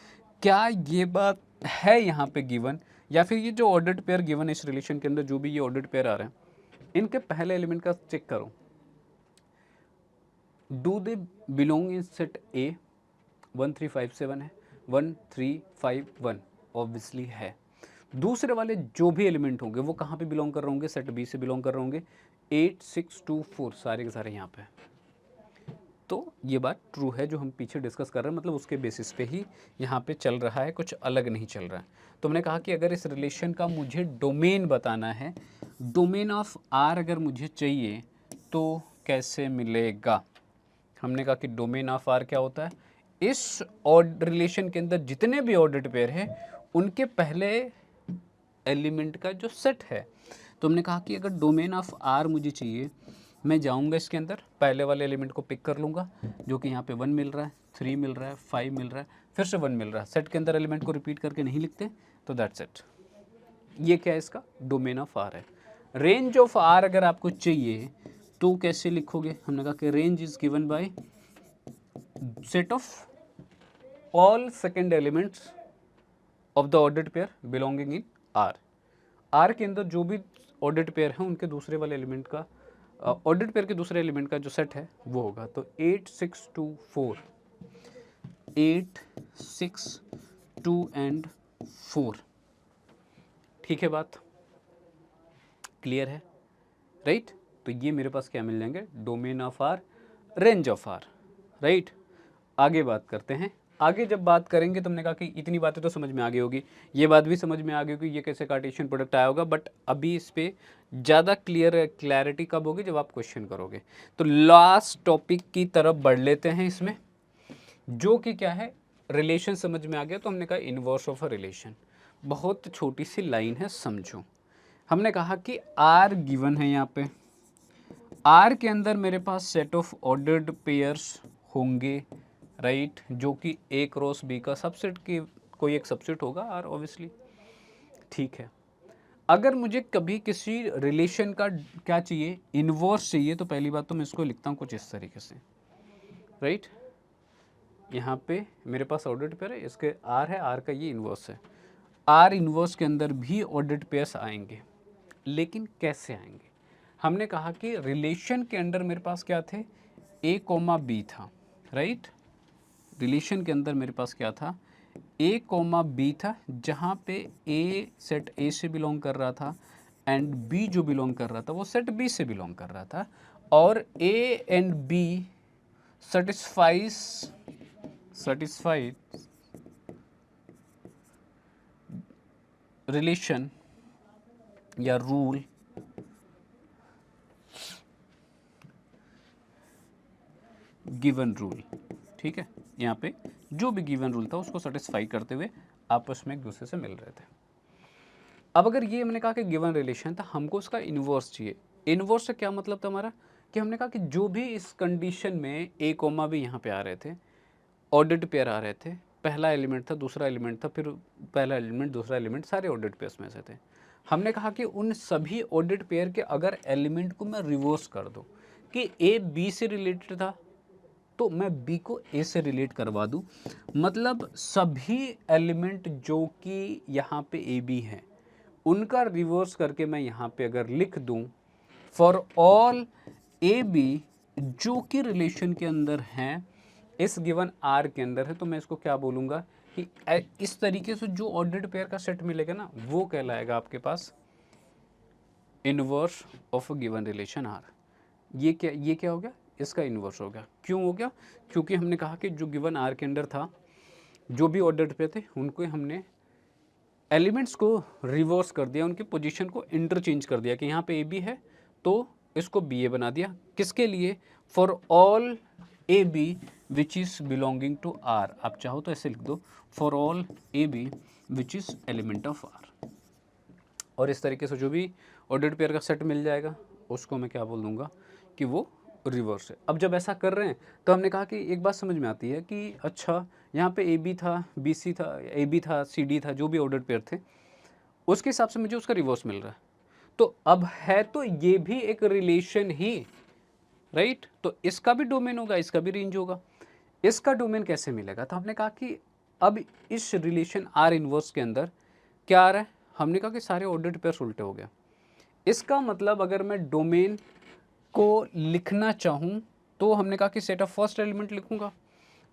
क्या ये बात है यहाँ पे गिवन, या फिर ये जो ऑर्डर्ड पेयर गिवन है इस रिलेशन के अंदर, जो भी ये ऑर्डर्ड पेयर आ रहे हैं इनके पहले एलिमेंट का चेक करो, do they belong in set ए, 1 3 5 7 है, 1 3 5 1 ऑब्वियसली है। दूसरे वाले जो भी एलिमेंट होंगे वो कहाँ पे बिलोंग कर रहे होंगे, सेट बी से बिलोंग कर रहे होंगे, 8 6 2 4 सारे के सारे यहाँ पे। तो ये बात ट्रू है जो हम पीछे डिस्कस कर रहे हैं, मतलब उसके बेसिस पे ही यहाँ पे चल रहा है, कुछ अलग नहीं चल रहा है। तो हमने कहा कि अगर इस रिलेशन का मुझे डोमेन बताना है, डोमेन ऑफ आर अगर मुझे चाहिए तो कैसे मिलेगा। हमने कहा कि डोमेन ऑफ आर क्या होता है, इस रिलेशन के अंदर जितने भी ऑर्डर्ड पेयर हैं उनके पहले एलिमेंट का जो सेट है। तो हमने कहा कि अगर डोमेन ऑफ आर मुझे चाहिए, मैं जाऊंगा इसके अंदर, पहले वाले एलिमेंट को पिक कर लूँगा जो कि यहाँ पे 1 मिल रहा है, 3 मिल रहा है, 5 मिल रहा है, फिर से 1 मिल रहा है। सेट के अंदर एलिमेंट को रिपीट करके नहीं लिखते, तो दैट्स इट। ये क्या है, इसका डोमेन ऑफ आर है। रेंज ऑफ आर अगर आपको चाहिए तो कैसे लिखोगे, हमने कहा कि range is given by set of all second elements of the ordered pair belonging in R. R के अंदर जो भी ऑर्डर्ड पेयर हैं उनके दूसरे वाले एलिमेंट का, ऑर्डर्ड पेयर के दूसरे एलिमेंट का जो सेट है वो होगा। तो 8 6 2 4, 8 6 2 एंड 4। ठीक है, बात क्लियर है, राइट। तो ये मेरे पास क्या मिल जाएंगे, domain of R, range of R, right. आगे बात करते हैं। आगे जब बात करेंगे तो हमने कहा कि इतनी बातें तो समझ में आ गई होगी, ये बात भी समझ में आ गई होगी ये कैसे कार्टेशियन प्रोडक्ट आया होगा, बट अभी इस पर ज़्यादा क्लैरिटी कब होगी, जब आप क्वेश्चन करोगे। तो लास्ट टॉपिक की तरफ बढ़ लेते हैं इसमें, जो कि क्या है, रिलेशन समझ में आ गया। तो हमने कहा इनवर्स ऑफ अ रिलेशन, बहुत छोटी सी लाइन है, समझो। हमने कहा कि आर गिवन है, यहाँ पे आर के अंदर मेरे पास सेट ऑफ ऑर्डर्ड पेयर्स होंगे, राइट, जो कि ए क्रॉस बी का सबसेट की कोई एक सबसेट होगा आर ऑब्वियसली। ठीक है, अगर मुझे कभी किसी रिलेशन का क्या चाहिए, इनवर्स चाहिए, तो पहली बात तो मैं इसको लिखता हूँ कुछ इस तरीके से, राइट। यहाँ पे मेरे पास ऑर्डर्ड पेयर है, इसके आर है, आर का ये इनवर्स है। आर इनवर्स के अंदर भी ऑर्डर्ड पेयर्स आएंगे, लेकिन कैसे आएंगे। हमने कहा कि रिलेशन के अंदर मेरे पास क्या थे, ए कोमा बी था, राइट। रिलेशन के अंदर मेरे पास क्या था, ए कोमा बी था, जहाँ पे ए सेट ए से बिलोंग कर रहा था एंड बी जो बिलोंग कर रहा था वो सेट बी से बिलोंग कर रहा था, और A and B satisfied relation या रूल गिवन रूल। ठीक है, यहाँ पे जो भी गिवन रूल था उसको सेटिस्फाई करते हुए आपस में एक दूसरे से मिल रहे थे। अब अगर ये हमने कहा कि गिवन रिलेशन था, हमको उसका इन्वर्स चाहिए। इन्वर्स से क्या मतलब था हमारा, कि हमने कहा कि जो भी इस कंडीशन में ए कोमा भी यहाँ पे आ रहे थे, ऑर्डर्ड पेयर आ रहे थे, पहला एलिमेंट था, दूसरा एलिमेंट था, फिर पहला एलिमेंट, दूसरा एलिमेंट, सारे ऑर्डर्ड पेयर्स में से थे। हमने कहा कि उन सभी ऑर्डर्ड पेयर के अगर एलिमेंट को मैं रिवर्स कर दूँ कि ए बी से रिलेटेड था, तो मैं बी को ए से रिलेट करवा दूँ, मतलब सभी एलिमेंट जो कि यहाँ पे ए बी हैं उनका रिवर्स करके मैं यहाँ पे अगर लिख दूँ फॉर ऑल ए बी जो कि रिलेशन के अंदर हैं, इस गिवन आर के अंदर है, तो मैं इसको क्या बोलूँगा कि इस तरीके से जो ऑर्डर्ड पेयर का सेट मिलेगा ना, वो कहलाएगा आपके पास inverse of a given relation R. ये क्या हो गया, इसका इन्वर्स हो गया। क्यों हो गया, क्योंकि हमने कहा कि जो गिवन आर के अंदर था, जो भी ऑर्डर्ड पेयर थे उनको हमने एलिमेंट्स को रिवर्स कर दिया, उनकी पोजीशन को इंटरचेंज कर दिया कि यहाँ पे ए बी है तो इसको बी ए बना दिया। किसके लिए, for all a b which is belonging to R. आप चाहो तो ऐसे लिख दो, for all a b which is element of R. और इस तरीके से जो भी ऑर्डर्ड पेयर का सेट मिल जाएगा उसको मैं क्या बोल दूंगा कि वो रिवर्स है। अब जब ऐसा कर रहे हैं तो हमने कहा कि एक बात समझ में आती है कि अच्छा यहाँ पे ए बी था, बी सी था, ए बी था, सी डी था, जो भी ऑर्डर्ड पेयर थे उसके हिसाब से मुझे उसका रिवर्स मिल रहा है। तो अब है तो ये भी एक रिलेशन ही, राइट। तो इसका भी डोमेन होगा, इसका भी रेंज होगा। इसका डोमेन कैसे मिलेगा, तो हमने कहा कि अब इस रिलेशन आर इनवर्स के अंदर क्या आ रहा है, हमने कहा कि सारे ऑर्डर्ड पेयर्स उल्टे हो गया। इसका मतलब अगर मैं डोमेन को लिखना चाहूँ तो हमने कहा कि सेट ऑफ फर्स्ट एलिमेंट लिखूंगा।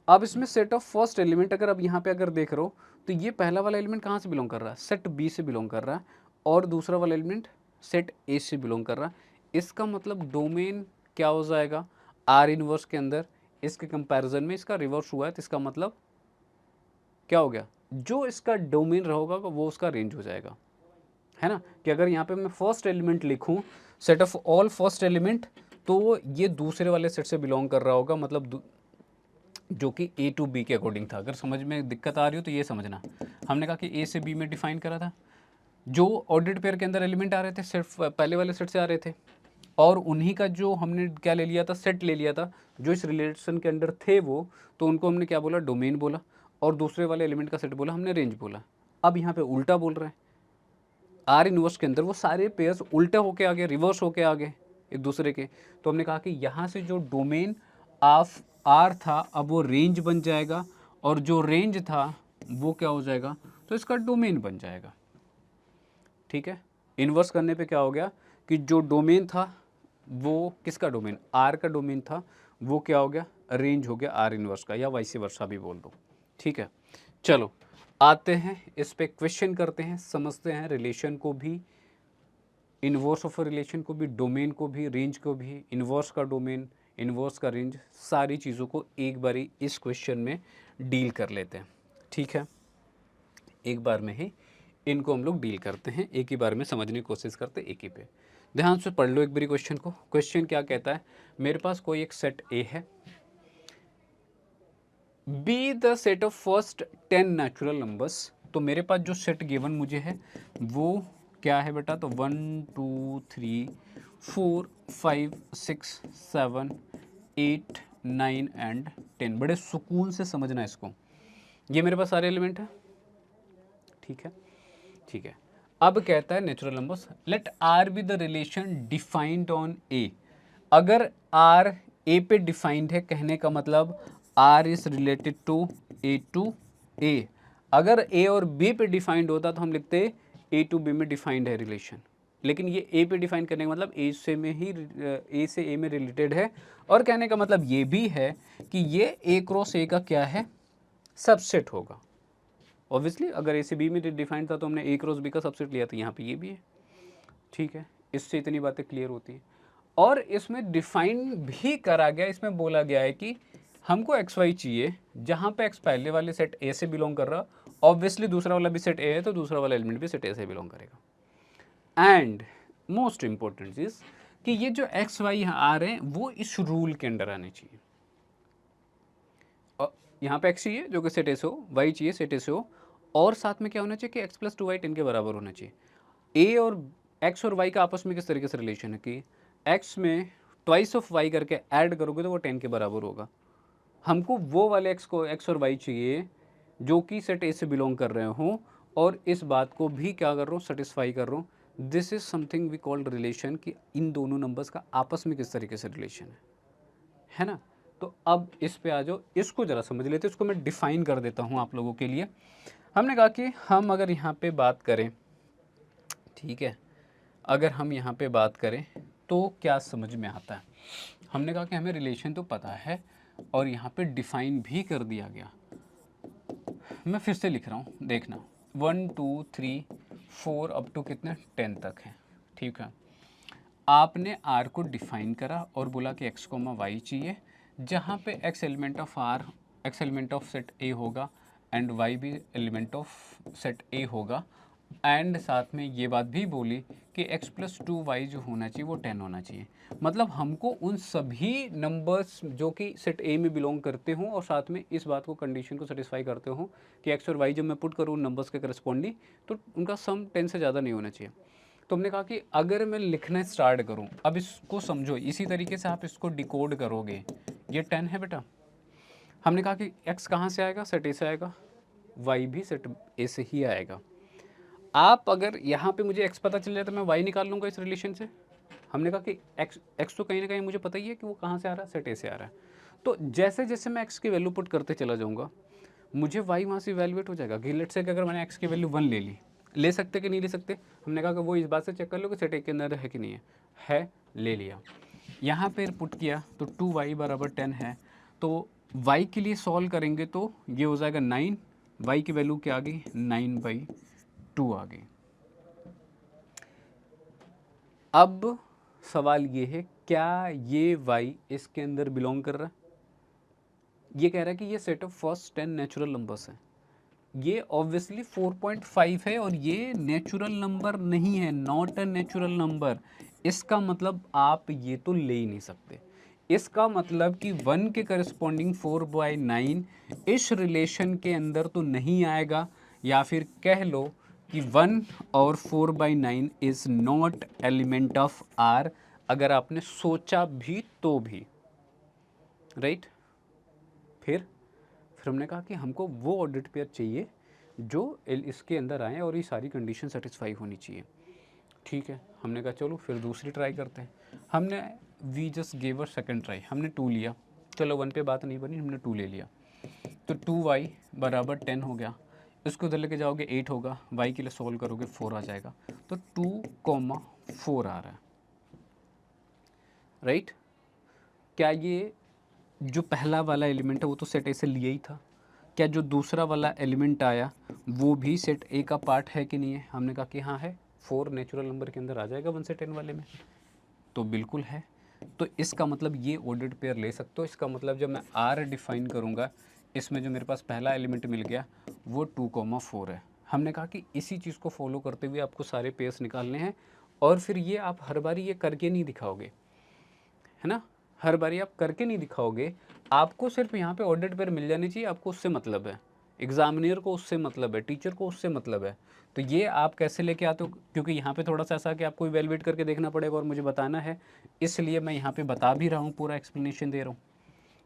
अब इसमें सेट ऑफ फर्स्ट एलिमेंट अगर अब यहाँ पे अगर देख रहे हो तो ये पहला वाला एलिमेंट कहाँ से बिलोंग कर रहा है, सेट बी से बिलोंग कर रहा है, और दूसरा वाला एलिमेंट सेट ए से बिलोंग कर रहा है। इसका मतलब डोमेन क्या हो जाएगा, आर इनवर्स के अंदर इसके कंपैरिजन में इसका रिवर्स हुआ है, तो इसका मतलब क्या हो गया, जो इसका डोमेन रहेगा वो उसका रेंज हो जाएगा, है ना। कि अगर यहाँ पे मैं फर्स्ट एलिमेंट लिखूँ, set of all first element, तो ये दूसरे वाले सेट से बिलोंग कर रहा होगा, मतलब जो कि ए टू बी के अकॉर्डिंग था। अगर समझ में दिक्कत आ रही हो तो ये समझना, हमने कहा कि ए से बी में डिफाइन करा था, जो ऑर्डर्ड पेयर के अंदर एलिमेंट आ रहे थे सिर्फ पहले वाले सेट से आ रहे थे, और उन्हीं का जो हमने क्या ले लिया था, सेट ले लिया था, जो इस रिलेशन के अंदर थे वो, तो उनको हमने क्या बोला, डोमेन बोला, और दूसरे वाले एलिमेंट का सेट बोला हमने रेंज बोला। अब यहाँ पे उल्टा बोल रहे हैं, आर इनवर्स के अंदर वो सारे पेयर्स उल्टे होके आ गए, रिवर्स होके आ गए एक दूसरे के। तो हमने कहा कि यहाँ से जो डोमेन ऑफ आर था, अब वो रेंज बन जाएगा, और जो रेंज था वो क्या हो जाएगा, तो इसका डोमेन बन जाएगा। ठीक है, इन्वर्स करने पे क्या हो गया कि जो डोमेन था वो किसका डोमेन, आर का डोमेन था, वो क्या हो गया, रेंज हो गया आर इन्वर्स का, या वाइस वर्सा भी बोल दो। ठीक है, चलो आते हैं इस पे, क्वेश्चन करते हैं, समझते हैं रिलेशन को भी, इन्वर्स ऑफ रिलेशन को भी, डोमेन को भी, रेंज को भी, इन्वर्स का डोमेन, इन्वर्स का रेंज, सारी चीज़ों को एक बारी इस क्वेश्चन में डील कर लेते हैं। ठीक है, एक बार में ही इनको हम लोग डील करते हैं, एक ही बार में समझने की कोशिश करते हैं, एक ही पे ध्यान से पढ़ लो एक बारी क्वेश्चन को। क्वेश्चन क्या कहता है, मेरे पास कोई एक सेट ए है, be the set of first 10 natural numbers. तो मेरे पास जो सेट गिवन मुझे है वो क्या है बेटा, तो 1 2 3 4 5 6 7 8 9 एंड 10। बड़े सुकून से समझना इसको, ये मेरे पास सारे एलिमेंट हैं। ठीक है, ठीक है। अब कहता है natural numbers, let R be the relation defined on A. अगर आर ए पे डिफाइंड है, कहने का मतलब R is related to A. अगर ए और बी पे डिफाइंड होता तो हम लिखते ए टू बी में डिफाइंड है रिलेशन, लेकिन ये ए पे डिफाइन करने का मतलब ए से में ही, ए से ए में रिलेटेड है, और कहने का मतलब ये भी है कि ये ए क्रॉस ए का क्या है, सबसेट होगा। ऑब्वियसली अगर ए से बी में डिफाइंड था तो हमने ए क्रॉस बी का सबसेट लिया, तो यहाँ पे ये भी है। ठीक है, इससे इतनी बातें क्लियर होती हैं। और इसमें डिफाइन भी करा गया, इसमें बोला गया है कि हमको एक्स वाई चाहिए, जहाँ पे एक्स पहले वाले सेट ए से बिलोंग कर रहा, ऑब्वियसली दूसरा वाला भी सेट ए है, तो दूसरा वाला एलिमेंट भी सेट ए से बिलोंग करेगा। एंड मोस्ट इंपॉर्टेंट चीज़ कि ये जो एक्स वाई यहाँ आ रहे हैं वो इस रूल के अंडर आने चाहिए। और यहाँ पे एक्स चाहिए जो कि सेट ए से हो, वाई चाहिए सेट ए से हो, और साथ में क्या होना चाहिए कि एक्स प्लस 2y 10 के बराबर होना चाहिए। ए और एक्स और वाई का आपस में किस तरीके से रिलेशन है कि एक्स में ट्वाइस ऑफ वाई करके ऐड करोगे तो वो 10 के बराबर होगा। हमको वो वाले एक्स को, एक्स और वाई चाहिए जो कि सेट ए से बिलोंग कर रहे हों, और इस बात को भी क्या कर रहा हूँ, सेटिस्फाई कर रहा हूँ। This is something we called relation, कि इन दोनों नंबर्स का आपस में किस तरीके से रिलेशन है ना। तो अब इस पे आ जाओ, इसको ज़रा समझ लेते, इसको मैं डिफाइन कर देता हूँ आप लोगों के लिए। हमने कहा कि हम अगर यहाँ पे बात करें, ठीक है, अगर हम यहाँ पे बात करें तो क्या समझ में आता है। हमने कहा कि हमें रिलेशन तो पता है और यहाँ पे डिफाइन भी कर दिया गया। मैं फिर से लिख रहा हूँ, देखना 1 2 3 4 अप टू कितने 10 तक है। ठीक है, आपने आर को डिफाइन करा और बोला कि एक्स कोमा वाई चाहिए, जहाँ पे x element of R, x element of set A होगा, एंड वाई भी एलिमेंट ऑफ सेट ए होगा, एंड साथ में ये बात भी बोली कि x प्लस 2y जो होना चाहिए वो 10 होना चाहिए। मतलब हमको उन सभी नंबर्स जो कि सेट ए में बिलोंग करते हों, और साथ में इस बात को, कंडीशन को सेटिस्फाई करते हों कि x और y जब मैं पुट करूँ उन नंबर्स के करस्पॉन्डिंग, तो उनका सम 10 से ज़्यादा नहीं होना चाहिए। तो हमने कहा कि अगर मैं लिखना स्टार्ट करूं, अब इसको समझो, इसी तरीके से आप इसको डिकोड करोगे। ये 10 है बेटा, हमने कहा कि x कहाँ से आएगा, सेट ए से आएगा, y भी सेट ए से ही आएगा। आप अगर यहाँ पे मुझे x पता चल जाए तो मैं y निकाल लूँगा इस रिलेशन से। हमने कहा कि x तो कहीं ना कहीं मुझे पता ही है कि वो कहाँ से आ रहा है, सेट ए से आ रहा है। तो जैसे जैसे मैं x की वैल्यू पुट करते चला जाऊँगा, मुझे y वहाँ से इवैल्यूएट हो जाएगा कि लेट्स से कि अगर मैंने x की वैल्यू 1 ले सकते कि नहीं ले सकते। हमने कहा कि वो इस बात से चेक कर लो कि सेट ए के अंदर है कि नहीं है, ले लिया। यहाँ पर पुट किया तो 2y बराबर 10 है, तो y के लिए सॉल्व करेंगे तो ये हो जाएगा 9, y की वैल्यू क्या आ गई, 9/2 आ गई। अब सवाल ये है, क्या ये y इसके अंदर बिलोंग कर रहा है, ये कह रहा है कि ये set of first 10 natural numbers हैं। ये ऑब्वियसली 4.5 है और ये नेचुरल नंबर नहीं है, नॉट अ नेचुरल नंबर। इसका मतलब आप ये तो ले ही नहीं सकते। इसका मतलब कि 1 के करस्पॉन्डिंग 4/9 इस रिलेशन के अंदर तो नहीं आएगा, या फिर कह लो कि 1 और 4/9 is not element of R, अगर आपने सोचा भी तो भी, राइट। फिर हमने कहा कि हमको वो ऑर्डर्ड पेयर चाहिए जो इसके अंदर आए और ये सारी कंडीशन सेटिस्फाई होनी चाहिए। ठीक है, हमने कहा चलो फिर दूसरी ट्राई करते हैं। हमने we just gave a second try, हमने 2 लिया, चलो 1 पे बात नहीं बनी, हमने 2 ले लिया, तो 2y बराबर 10 हो गया। इसको उधर लेके जाओगे 8 होगा, y के लिए सोल्व करोगे 4 आ जाएगा, तो 2,4 आ रहा है, राइट। क्या ये जो पहला वाला एलिमेंट है वो तो सेट ए से लिया ही था, क्या जो दूसरा वाला एलिमेंट आया वो भी सेट ए का पार्ट है कि नहीं है? हमने कहा कि हाँ है, 4 नेचुरल नंबर के अंदर आ जाएगा 1 से 10 वाले में, तो बिल्कुल है। तो इसका मतलब ये ऑर्डर्ड पेयर ले सकते हो। इसका मतलब जब मैं आर डिफाइन करूँगा, इसमें जो मेरे पास पहला एलिमेंट मिल गया वो 2,4 है। हमने कहा कि इसी चीज़ को फॉलो करते हुए आपको सारे पेयर्स निकालने हैं, और फिर ये आप हर बारी ये करके नहीं दिखाओगे, है ना, हर बारी आप करके नहीं दिखाओगे। आपको सिर्फ यहाँ पे ऑर्डर्ड पेयर मिल जानी चाहिए, आपको उससे मतलब है, एग्जामिनर को उससे मतलब है, टीचर को उससे मतलब है। तो ये आप कैसे लेके आते हो, क्योंकि यहाँ पे थोड़ा सा ऐसा कि आपको इवेलुएट करके देखना पड़ेगा और मुझे बताना है, इसलिए मैं यहाँ पे बता भी रहा हूँ, पूरा एक्सप्लेनेशन दे रहा हूँ,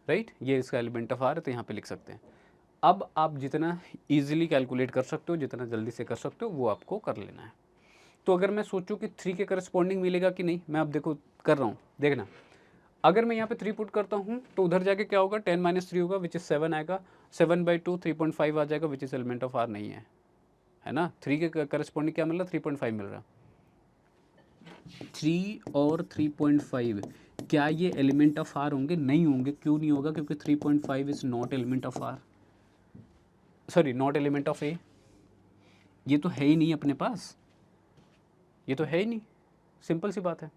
राइट। ये इसका एलिमेंट ऑफ आर है, तो यहाँ पे लिख सकते हैं। अब आप जितना ईजिली कैलकुलेट कर सकते हो, जितना जल्दी से कर सकते हो, वो आपको कर लेना है। तो अगर मैं सोचूं कि 3 के करस्पॉन्डिंग मिलेगा कि नहीं, मैं अब देखो कर रहा हूँ, देखना। अगर मैं यहाँ पे 3 पुट करता हूँ तो उधर जाके क्या होगा, 10 - 3 होगा, विच इज़ 7 आएगा, 7/2 3.5 आ जाएगा, which is element of R नहीं है ना। 3 के करस्पॉन्डिंग क्या मिल रहा, 3.5 मिल रहा। 3 और 3.5 क्या ये एलिमेंट ऑफ आर होंगे? नहीं होंगे। क्यों नहीं होगा? क्योंकि 3.5 is not element of R, sorry not element of A. ये तो है ही नहीं अपने पास, ये तो है ही नहीं, सिंपल सी बात है।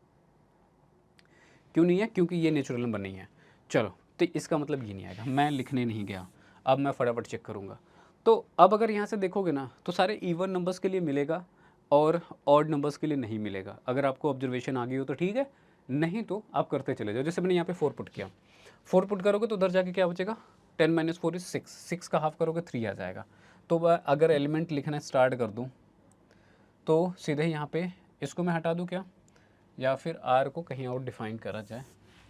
क्यों नहीं है? क्योंकि ये नेचुरल नंबर नहीं है। चलो, तो इसका मतलब ये नहीं आएगा, मैं लिखने नहीं गया, अब मैं फटाफट चेक करूँगा। तो अब अगर यहाँ से देखोगे ना, तो सारे इवन नंबर्स के लिए मिलेगा और ऑड नंबर्स के लिए नहीं मिलेगा। अगर आपको ऑब्जर्वेशन आ गई हो तो ठीक है, नहीं तो आप करते चले जाओ। जैसे मैंने यहाँ पे 4 पुट किया, 4 पुट करोगे तो उधर जाके क्या बचेगा, 10 - 4 इज 6, 6 का हाफ करोगे 3 आ जाएगा। तो अगर एलिमेंट लिखना स्टार्ट कर दूँ तो सीधे यहाँ पे इसको मैं हटा दूँ क्या, या फिर आर को कहीं और डिफाइन करा जाए।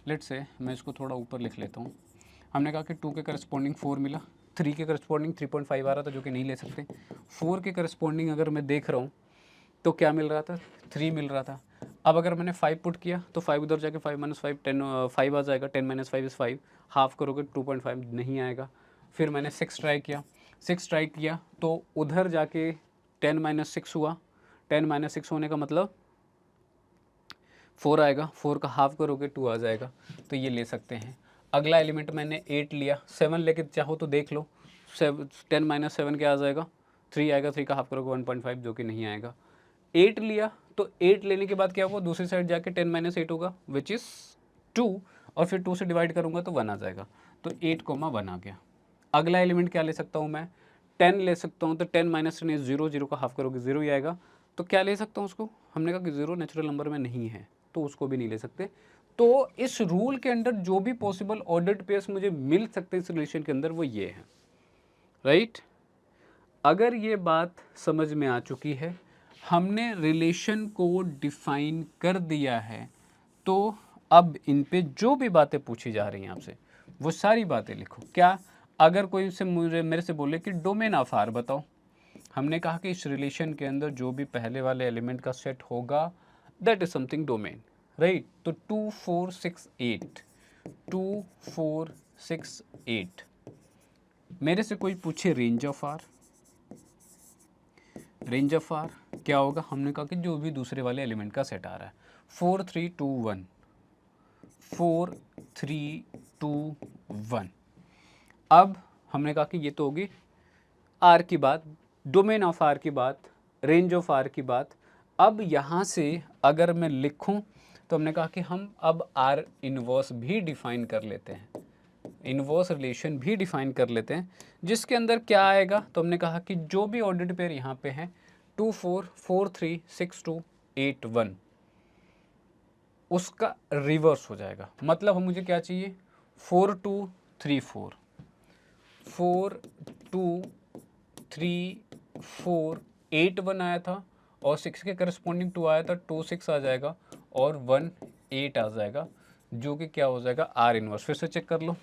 लेट से मैं इसको थोड़ा ऊपर लिख लेता हूँ। हमने कहा कि 2 के करस्पॉन्डिंग 4 मिला, 3 के करस्पॉन्डिंग 3.5 आ रहा था, जो कि नहीं ले सकते। 4 के करस्पॉन्डिंग अगर मैं देख रहा हूँ तो क्या मिल रहा था, 3 मिल रहा था। अब अगर मैंने 5 पुट किया तो 5 उधर जाके 5 - 5 10 5 आ जाएगा, 10 - 5 इज़ 5, हाफ करोगे 2.5 नहीं आएगा। फिर मैंने 6 ट्राई किया, 6 ट्राई किया तो उधर जाके 10 - 6 हुआ, 10 - 6 होने का मतलब 4 आएगा, 4 का हाफ करोगे 2 आ जाएगा, तो ये ले सकते हैं। अगला एलिमेंट मैंने 8 लिया, 7 लेके चाहो तो देख लो, 10 - 7 क्या आ जाएगा, 3 आएगा, 3 का हाफ करोगे 1.5, जो कि नहीं आएगा। 8 लिया तो 8 लेने के बाद क्या हुआ, दूसरी साइड जाके 10 - 8 होगा, विच इज़ 2, और फिर 2 से डिवाइड करूँगा तो 1 आ जाएगा, तो 8,1 आ गया। अगला एलिमेंट क्या ले सकता हूँ मैं, 10 ले सकता हूँ, तो 10 - 10 इज 0, 0 का हाफ करोगे 0 ही आएगा। तो क्या ले सकता हूँ उसको, हमने कहा कि 0 नेचुरल नंबर में नहीं है, तो उसको भी नहीं ले सकते। तो इस रूल के अंडर जो भी पॉसिबल ऑर्डर्ड पेयर्स मुझे मिल सकते हैं इस रिलेशन के अंदर, वो ये है, राइट। अगर ये बात समझ में आ चुकी है, हमने रिलेशन को डिफाइन कर दिया है, तो अब इन पे जो भी बातें पूछी जा रही हैं आपसे, वो सारी बातें लिखो। क्या, अगर कोई से मेरे से बोले कि डोमेन ऑफ आर बताओ, हमने कहा कि इस रिलेशन के अंदर जो भी पहले वाले एलिमेंट का सेट होगा, that is something domain, right. तो 2 4 6 8, 2 4 6 8, मेरे से कोई पूछे range of R, range of R क्या होगा, हमने कहा कि जो भी दूसरे वाले एलिमेंट का सेट आ रहा है, 4 3 2 1, 4 3 2 1। अब हमने कहा कि ये तो होगी आर की बात, डोमेन ऑफ आर की बात, रेंज ऑफ आर की बात। अब यहाँ से अगर मैं लिखूँ तो हमने कहा कि हम अब आर इनवर्स भी डिफाइन कर लेते हैं, इन्वर्स रिलेशन भी डिफाइन कर लेते हैं, जिसके अंदर क्या आएगा, तो हमने कहा कि जो भी ऑर्डर्ड पेयर यहाँ पे है 2 4 4 3 6 2 8 1 उसका रिवर्स हो जाएगा। मतलब हम मुझे क्या चाहिए 4 2 3 4 4 2 3 4 8 1 आया था और 6 के करस्पॉन्डिंग 2 आया था, 2 6 आ जाएगा और 1 8 आ जाएगा, जो कि क्या हो जाएगा आर इनवर्स। फिर से चेक कर लो,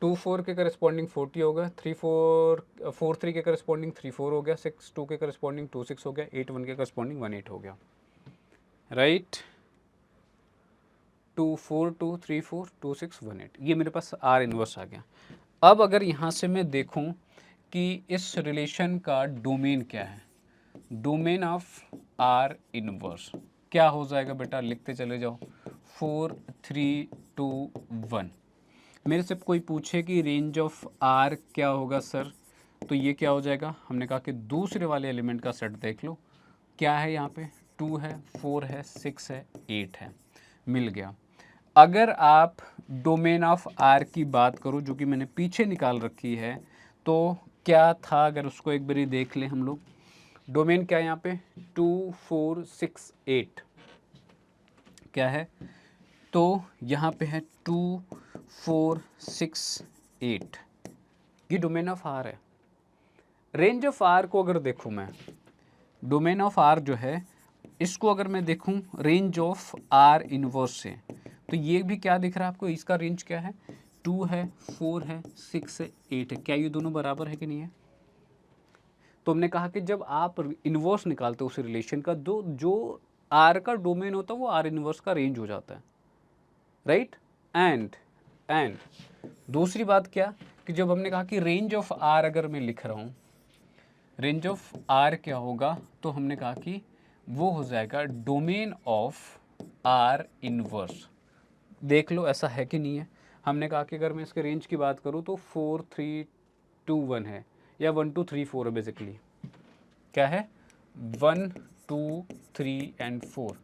2 4 के करस्पॉन्डिंग 40 हो गया, 3 4 4 3 के करस्पॉन्डिंग 3 4 हो गया, 6 2 के करस्पॉन्डिंग 2 6 हो गया, 8 1 के करस्पॉन्डिंग 1 8 हो गया, राइट। 2 4 2 3 4 2 6 1 8 ये मेरे पास आर इनवर्स आ गया। अब अगर यहाँ से मैं देखूँ कि इस रिलेशन का डोमेन क्या है, डोमेन ऑफ आर इनवर्स क्या हो जाएगा बेटा, लिखते चले जाओ 4 3 2 1। मेरे से कोई पूछे कि रेंज ऑफ आर क्या होगा सर, तो ये क्या हो जाएगा, हमने कहा कि दूसरे वाले एलिमेंट का सेट देख लो, क्या है यहाँ पे 2 है 4 है 6 है 8 है, मिल गया। अगर आप डोमेन ऑफ आर की बात करो जो कि मैंने पीछे निकाल रखी है, तो क्या था, अगर उसको एक बारी देख लें हम लोग, डोमेन क्या है यहाँ पे 2 4 6 8 क्या है, तो यहाँ पे है 2 4 6 8, ये डोमेन ऑफ आर है। रेंज ऑफ आर को अगर देखूँ मैं, डोमेन ऑफ आर जो है इसको अगर मैं देखूँ रेंज ऑफ आर इनवर्स से, तो ये भी क्या दिख रहा है आपको, इसका रेंज क्या है 2 है 4 है 6 है 8 है, क्या ये दोनों बराबर है कि नहीं है। तो हमने कहा कि जब आप इन्वर्स निकालते हो उस रिलेशन का, जो आर का डोमेन होता है वो आर इन्वर्स का रेंज हो जाता है, राइट। एंड दूसरी बात क्या, कि जब हमने कहा कि रेंज ऑफ आर अगर मैं लिख रहा हूँ, रेंज ऑफ आर क्या होगा, तो हमने कहा कि वो हो जाएगा डोमेन ऑफ आर इनवर्स। देख लो ऐसा है कि नहीं है। हमने कहा कि अगर मैं इसके रेंज की बात करूँ तो 4 3 2 1 है, या 1 2 3 4 है, बेसिकली क्या है 1 2 3 एंड 4।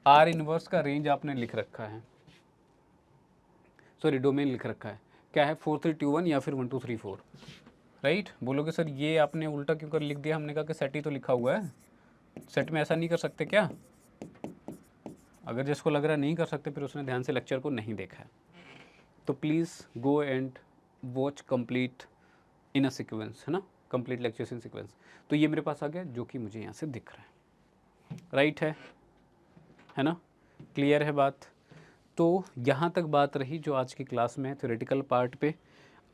आर इनवर्स का रेंज आपने लिख रखा है, सॉरी डोमेन लिख रखा है, क्या है 4 3 2 1 या फिर 1 2 3 4, राइट। बोलोगे सर ये आपने उल्टा क्यों कर लिख दिया, हमने कहा कि सेट ही तो लिखा हुआ है, सेट में ऐसा नहीं कर सकते क्या। अगर जिसको लग रहा नहीं कर सकते फिर उसने ध्यान से लेक्चर को नहीं देखा है, तो please go and watch complete in a sequence, है ना, कंप्लीट लेक्चर्स इन सीक्वेंस। तो ये मेरे पास आ गया जो कि मुझे यहाँ से दिख रहा है, राइट है ना, क्लियर है बात। तो यहाँ तक बात रही जो आज की क्लास में है थ्योरेटिकल पार्ट पे।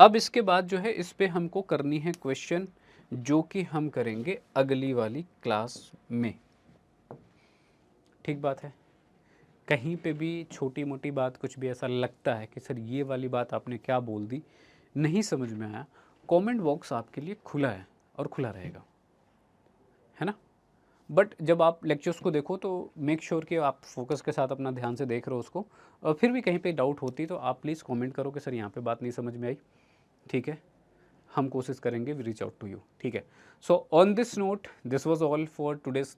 अब इसके बाद जो है इस पे हमको करनी है क्वेश्चन, जो कि हम करेंगे अगली वाली क्लास में, ठीक बात है। कहीं पे भी छोटी मोटी बात कुछ भी ऐसा लगता है कि सर ये वाली बात आपने क्या बोल दी, नहीं समझ में आया, कमेंट बॉक्स आपके लिए खुला है और खुला रहेगा, है ना। बट जब आप लेक्चर्स को देखो तो मेक श्योर कि आप फोकस के साथ अपना ध्यान से देख रहे हो उसको, और फिर भी कहीं पे डाउट होती तो आप प्लीज़ कमेंट करो कि सर यहाँ पे बात नहीं समझ में आई, ठीक है। हम कोशिश करेंगे we reach out to you, ठीक है। So on this note this was all for today's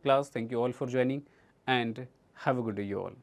class, thank you all for joining and have a good day you all.